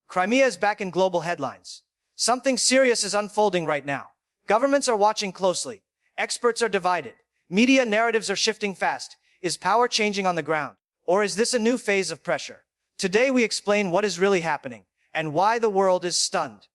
Crimea is back in global headlines. Something serious is unfolding right now. Governments are watching closely. Experts are divided. Media narratives are shifting fast. Is power changing on the ground? Or is this a new phase of pressure? Today we explain what is really happening and why the world is stunned.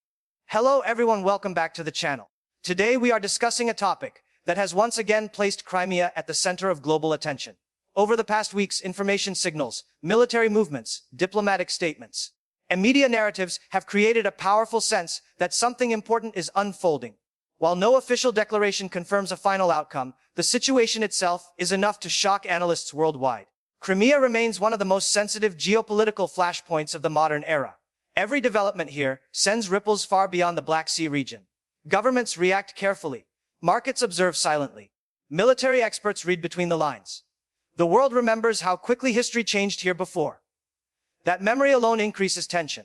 Hello everyone, welcome back to the channel. Today we are discussing a topic that has once again placed Crimea at the center of global attention. Over the past weeks, information signals, military movements, diplomatic statements, and media narratives have created a powerful sense that something important is unfolding. While no official declaration confirms a final outcome, the situation itself is enough to shock analysts worldwide. Crimea remains one of the most sensitive geopolitical flashpoints of the modern era. Every development here sends ripples far beyond the Black Sea region. Governments react carefully. Markets observe silently. Military experts read between the lines. The world remembers how quickly history changed here before. That memory alone increases tension.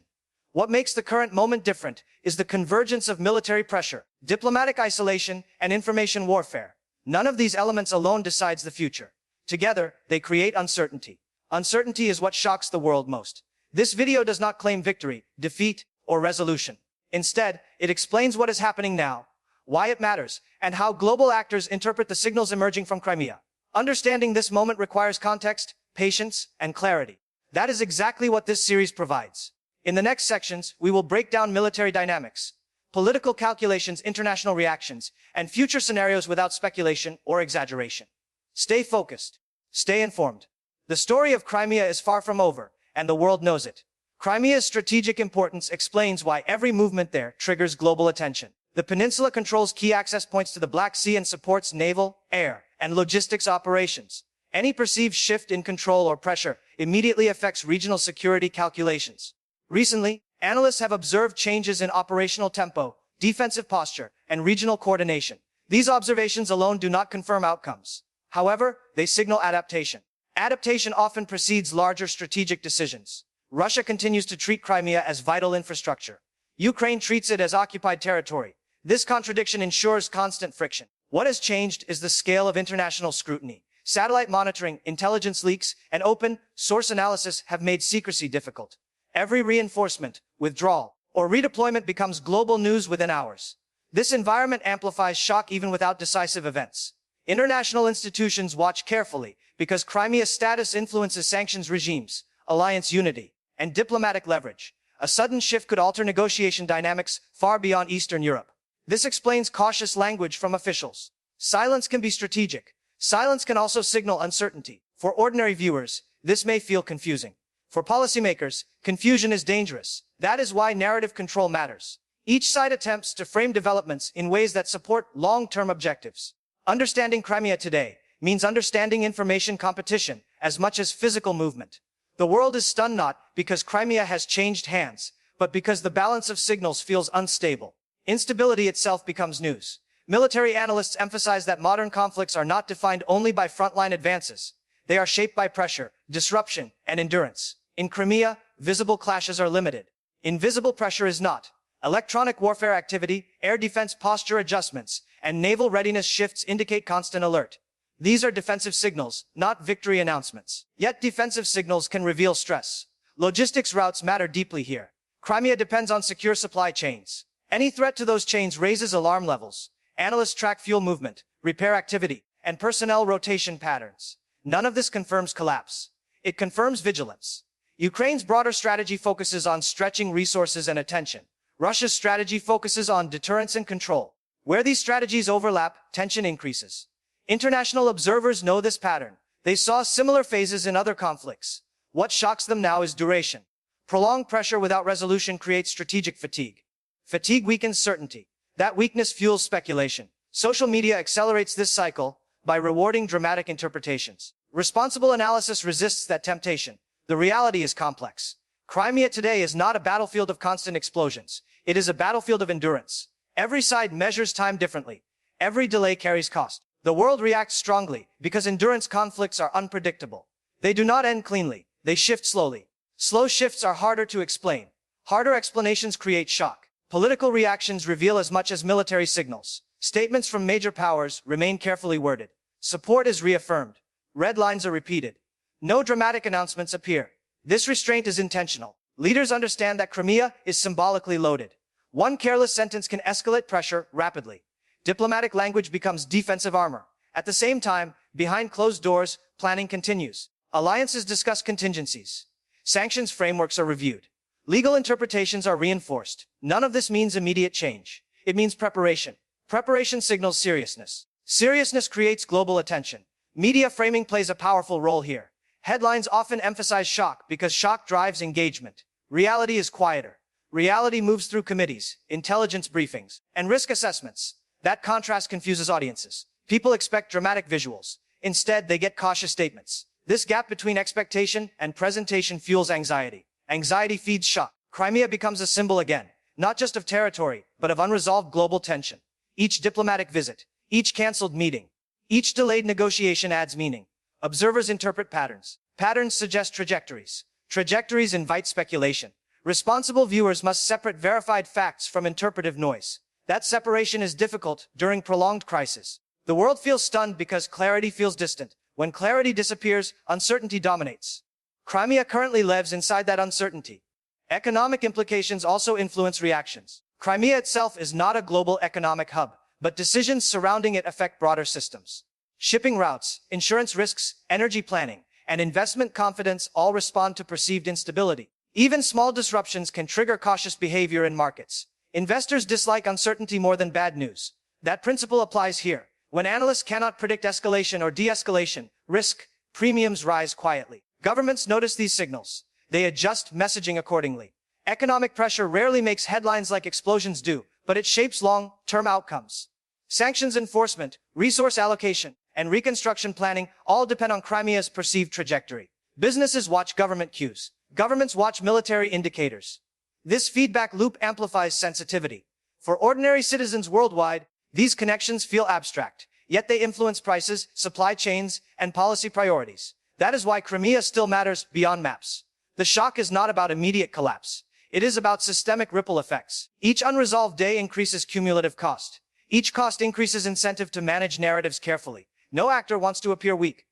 What makes the current moment different is the convergence of military pressure, diplomatic isolation, and information warfare. None of these elements alone decides the future. Together, they create uncertainty. Uncertainty is what shocks the world most. This video does not claim victory, defeat, or resolution. Instead, it explains what is happening now, why it matters, and how global actors interpret the signals emerging from Crimea. Understanding this moment requires context, patience, and clarity. That is exactly what this series provides. In the next sections, we will break down military dynamics, political calculations, international reactions, and future scenarios without speculation or exaggeration. Stay focused. Stay informed. The story of Crimea is far from over, and the world knows it. Crimea's strategic importance explains why every movement there triggers global attention. The peninsula controls key access points to the Black Sea and supports naval, air, and logistics operations. Any perceived shift in control or pressure immediately affects regional security calculations. Recently, analysts have observed changes in operational tempo, defensive posture, and regional coordination. These observations alone do not confirm outcomes. However, they signal adaptation. Adaptation often precedes larger strategic decisions. Russia continues to treat Crimea as vital infrastructure. Ukraine treats it as occupied territory. This contradiction ensures constant friction. What has changed is the scale of international scrutiny. Satellite monitoring, intelligence leaks, and open source analysis have made secrecy difficult. Every reinforcement, withdrawal, or redeployment becomes global news within hours. This environment amplifies shock even without decisive events. International institutions watch carefully because Crimea's status influences sanctions regimes, alliance unity, and diplomatic leverage. A sudden shift could alter negotiation dynamics far beyond Eastern Europe. This explains cautious language from officials. Silence can be strategic. Silence can also signal uncertainty. For ordinary viewers, this may feel confusing. For policymakers, confusion is dangerous. That is why narrative control matters. Each side attempts to frame developments in ways that support long-term objectives. Understanding Crimea today means understanding information competition as much as physical movement. The world is stunned not because Crimea has changed hands, but because the balance of signals feels unstable. Instability itself becomes news. Military analysts emphasize that modern conflicts are not defined only by frontline advances. They are shaped by pressure, disruption, and endurance. In Crimea, visible clashes are limited. Invisible pressure is not. Electronic warfare activity, air defense posture adjustments, and naval readiness shifts indicate constant alert. These are defensive signals, not victory announcements. Yet defensive signals can reveal stress. Logistics routes matter deeply here. Crimea depends on secure supply chains. Any threat to those chains raises alarm levels. Analysts track fuel movement, repair activity, and personnel rotation patterns. None of this confirms collapse. It confirms vigilance. Ukraine's broader strategy focuses on stretching resources and attention. Russia's strategy focuses on deterrence and control. Where these strategies overlap, tension increases. International observers know this pattern. They saw similar phases in other conflicts. What shocks them now is duration. Prolonged pressure without resolution creates strategic fatigue. Fatigue weakens certainty. That weakness fuels speculation. Social media accelerates this cycle by rewarding dramatic interpretations. Responsible analysis resists that temptation. The reality is complex. Crimea today is not a battlefield of constant explosions. It is a battlefield of endurance. Every side measures time differently. Every delay carries cost. The world reacts strongly because endurance conflicts are unpredictable. They do not end cleanly. They shift slowly. Slow shifts are harder to explain. Harder explanations create shock. Political reactions reveal as much as military signals. Statements from major powers remain carefully worded. Support is reaffirmed. Red lines are repeated. No dramatic announcements appear. This restraint is intentional. Leaders understand that Crimea is symbolically loaded. One careless sentence can escalate pressure rapidly. Diplomatic language becomes defensive armor. At the same time, behind closed doors, planning continues. Alliances discuss contingencies. Sanctions frameworks are reviewed. Legal interpretations are reinforced. None of this means immediate change. It means preparation. Preparation signals seriousness. Seriousness creates global attention. Media framing plays a powerful role here. Headlines often emphasize shock because shock drives engagement. Reality is quieter. Reality moves through committees, intelligence briefings, and risk assessments. That contrast confuses audiences. People expect dramatic visuals. Instead, they get cautious statements. This gap between expectation and presentation fuels anxiety. Anxiety feeds shock. Crimea becomes a symbol again, not just of territory, but of unresolved global tension. Each diplomatic visit, each canceled meeting, each delayed negotiation adds meaning. Observers interpret patterns. Patterns suggest trajectories. Trajectories invite speculation. Responsible viewers must separate verified facts from interpretive noise. That separation is difficult during prolonged crisis. The world feels stunned because clarity feels distant. When clarity disappears, uncertainty dominates. Crimea currently lives inside that uncertainty. Economic implications also influence reactions. Crimea itself is not a global economic hub, but decisions surrounding it affect broader systems. Shipping routes, insurance risks, energy planning, and investment confidence all respond to perceived instability. Even small disruptions can trigger cautious behavior in markets. Investors dislike uncertainty more than bad news. That principle applies here. When analysts cannot predict escalation or de-escalation, risk premiums rise quietly. Governments notice these signals. They adjust messaging accordingly. Economic pressure rarely makes headlines like explosions do, but it shapes long-term outcomes. Sanctions enforcement, resource allocation, and reconstruction planning all depend on Crimea's perceived trajectory. Businesses watch government cues. Governments watch military indicators. This feedback loop amplifies sensitivity. For ordinary citizens worldwide, these connections feel abstract, yet they influence prices, supply chains, and policy priorities. That is why Crimea still matters beyond maps. The shock is not about immediate collapse. It is about systemic ripple effects. Each unresolved day increases cumulative cost. Each cost increases incentive to manage narratives carefully. No actor wants to appear weak.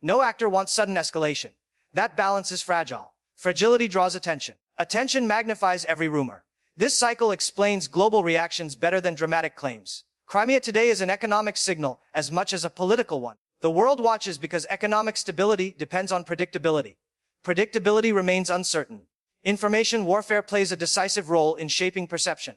No actor wants sudden escalation. That balance is fragile. Fragility draws attention. Attention magnifies every rumor. This cycle explains global reactions better than dramatic claims. Crimea today is an economic signal as much as a political one. The world watches because economic stability depends on predictability. Predictability remains uncertain. Information warfare plays a decisive role in shaping perception.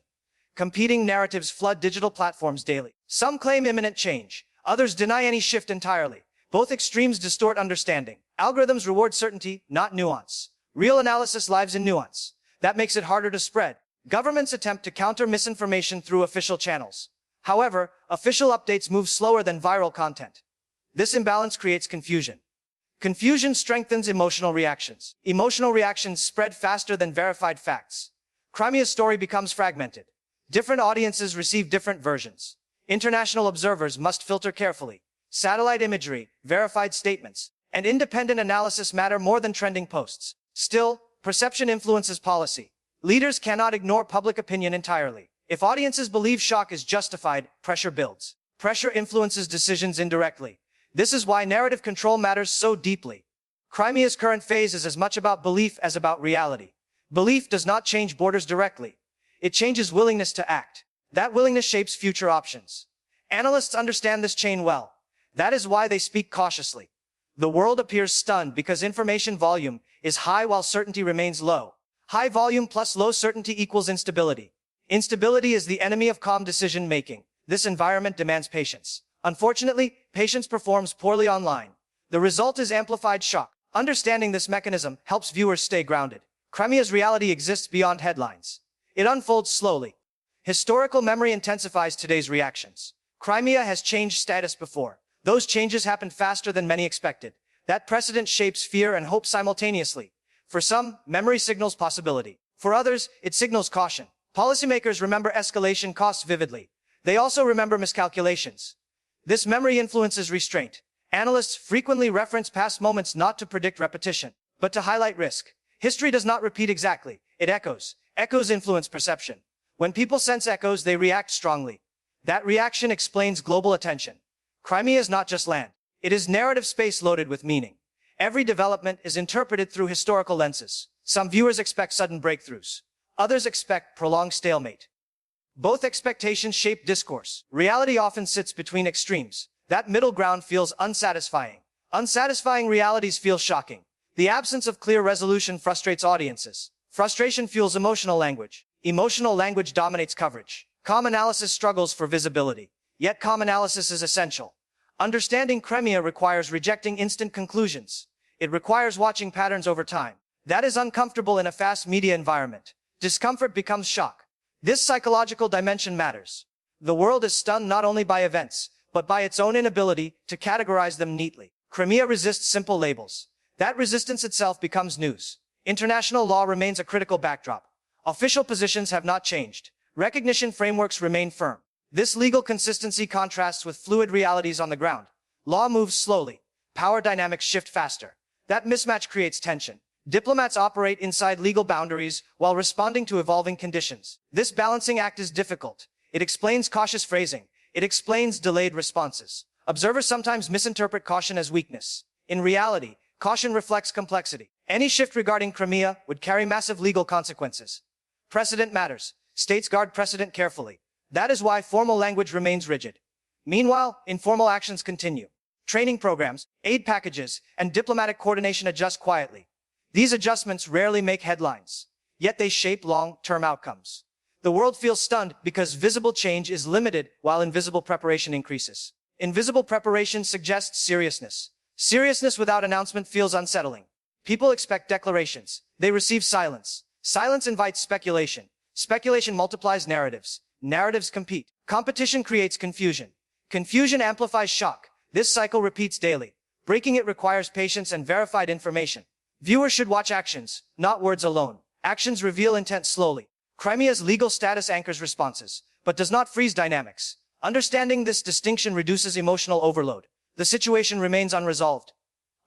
Competing narratives flood digital platforms daily. Some claim imminent change. Others deny any shift entirely. Both extremes distort understanding. Algorithms reward certainty, not nuance. Real analysis lives in nuance. That makes it harder to spread. Governments attempt to counter misinformation through official channels. However, official updates move slower than viral content. This imbalance creates confusion. Confusion strengthens emotional reactions. Emotional reactions spread faster than verified facts. Crimea's story becomes fragmented. Different audiences receive different versions. International observers must filter carefully. Satellite imagery, verified statements, and independent analysis matter more than trending posts. Still, perception influences policy. Leaders cannot ignore public opinion entirely. If audiences believe shock is justified, pressure builds. Pressure influences decisions indirectly. This is why narrative control matters so deeply. Crimea's current phase is as much about belief as about reality. Belief does not change borders directly. It changes willingness to act. That willingness shapes future options. Analysts understand this chain well. That is why they speak cautiously. The world appears stunned because information volume is high while certainty remains low. High volume plus low certainty equals instability. Instability is the enemy of calm decision-making. This environment demands patience. Unfortunately, patience performs poorly online. The result is amplified shock. Understanding this mechanism helps viewers stay grounded. Crimea's reality exists beyond headlines. It unfolds slowly. Historical memory intensifies today's reactions. Crimea has changed status before. Those changes happened faster than many expected. That precedent shapes fear and hope simultaneously. For some, memory signals possibility. For others, it signals caution. Policymakers remember escalation costs vividly. They also remember miscalculations. This memory influences restraint. Analysts frequently reference past moments not to predict repetition, but to highlight risk. History does not repeat exactly. It echoes. Echoes influence perception. When people sense echoes, they react strongly. That reaction explains global attention. Crimea is not just land. It is narrative space loaded with meaning. Every development is interpreted through historical lenses. Some viewers expect sudden breakthroughs. Others expect prolonged stalemate. Both expectations shape discourse. Reality often sits between extremes. That middle ground feels unsatisfying. Unsatisfying realities feel shocking. The absence of clear resolution frustrates audiences. Frustration fuels emotional language. Emotional language dominates coverage. Calm analysis struggles for visibility. Yet calm analysis is essential. Understanding Crimea requires rejecting instant conclusions. It requires watching patterns over time. That is uncomfortable in a fast media environment. Discomfort becomes shock. This psychological dimension matters. The world is stunned not only by events, but by its own inability to categorize them neatly. Crimea resists simple labels. That resistance itself becomes news. International law remains a critical backdrop. Official positions have not changed. Recognition frameworks remain firm. This legal consistency contrasts with fluid realities on the ground. Law moves slowly. Power dynamics shift faster. That mismatch creates tension. Diplomats operate inside legal boundaries while responding to evolving conditions. This balancing act is difficult. It explains cautious phrasing. It explains delayed responses. Observers sometimes misinterpret caution as weakness. In reality, caution reflects complexity. Any shift regarding Crimea would carry massive legal consequences. Precedent matters. States guard precedent carefully. That is why formal language remains rigid. Meanwhile, informal actions continue. Training programs, aid packages, and diplomatic coordination adjust quietly. These adjustments rarely make headlines, yet they shape long-term outcomes. The world feels stunned because visible change is limited while invisible preparation increases. Invisible preparation suggests seriousness. Seriousness without announcement feels unsettling. People expect declarations. They receive silence. Silence invites speculation. Speculation multiplies narratives. Narratives compete. Competition creates confusion. Confusion amplifies shock. This cycle repeats daily. Breaking it requires patience and verified information. Viewers should watch actions, not words alone. Actions reveal intent slowly. Crimea's legal status anchors responses, but does not freeze dynamics. Understanding this distinction reduces emotional overload. The situation remains unresolved.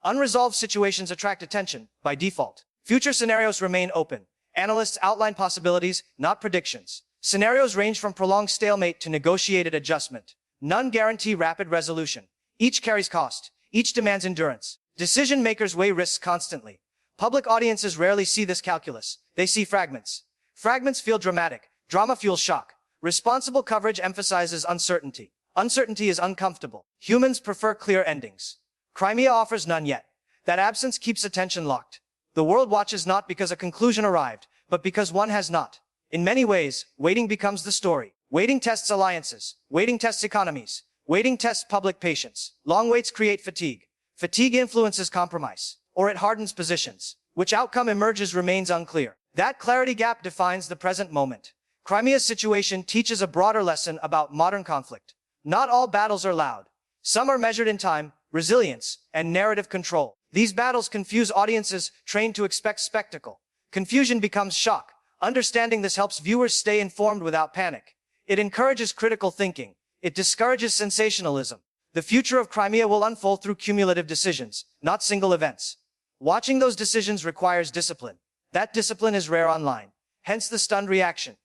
Unresolved situations attract attention, by default. Future scenarios remain open. Analysts outline possibilities, not predictions. Scenarios range from prolonged stalemate to negotiated adjustment. None guarantee rapid resolution. Each carries cost. Each demands endurance. Decision makers weigh risks constantly. Public audiences rarely see this calculus. They see fragments. Fragments feel dramatic. Drama fuels shock. Responsible coverage emphasizes uncertainty. Uncertainty is uncomfortable. Humans prefer clear endings. Crimea offers none yet. That absence keeps attention locked. The world watches not because a conclusion arrived, but because one has not. In many ways, waiting becomes the story. Waiting tests alliances. Waiting tests economies. Waiting tests public patience. Long waits create fatigue. Fatigue influences compromise, or it hardens positions. Which outcome emerges remains unclear. That clarity gap defines the present moment. Crimea's situation teaches a broader lesson about modern conflict. Not all battles are loud. Some are measured in time, resilience, and narrative control. These battles confuse audiences trained to expect spectacle. Confusion becomes shock. Understanding this helps viewers stay informed without panic. It encourages critical thinking. It discourages sensationalism. The future of Crimea will unfold through cumulative decisions, not single events. Watching those decisions requires discipline. That discipline is rare online. Hence the stunned reaction.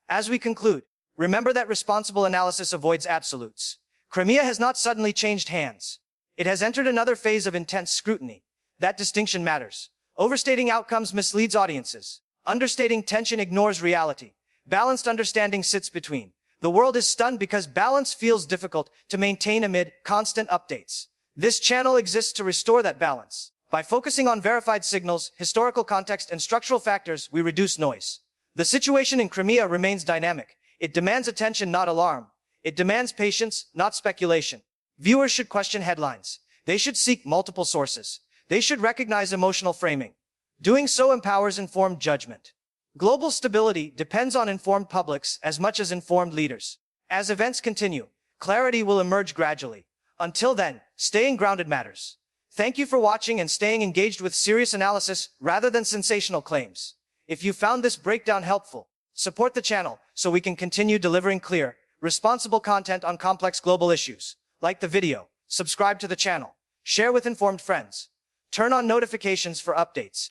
As we conclude, remember that responsible analysis avoids absolutes. Crimea has not suddenly changed hands. It has entered another phase of intense scrutiny. That distinction matters. Overstating outcomes misleads audiences. Understating tension ignores reality. Balanced understanding sits between. The world is stunned because balance feels difficult to maintain amid constant updates. This channel exists to restore that balance. By focusing on verified signals, historical context, and structural factors, we reduce noise. The situation in Crimea remains dynamic. It demands attention, not alarm. It demands patience, not speculation. Viewers should question headlines. They should seek multiple sources. They should recognize emotional framing. Doing so empowers informed judgment. Global stability depends on informed publics as much as informed leaders. As events continue, clarity will emerge gradually. Until then, staying grounded matters. Thank you for watching and staying engaged with serious analysis rather than sensational claims. If you found this breakdown helpful, support the channel so we can continue delivering clear, responsible content on complex global issues. Like the video, subscribe to the channel, share with informed friends, turn on notifications for updates.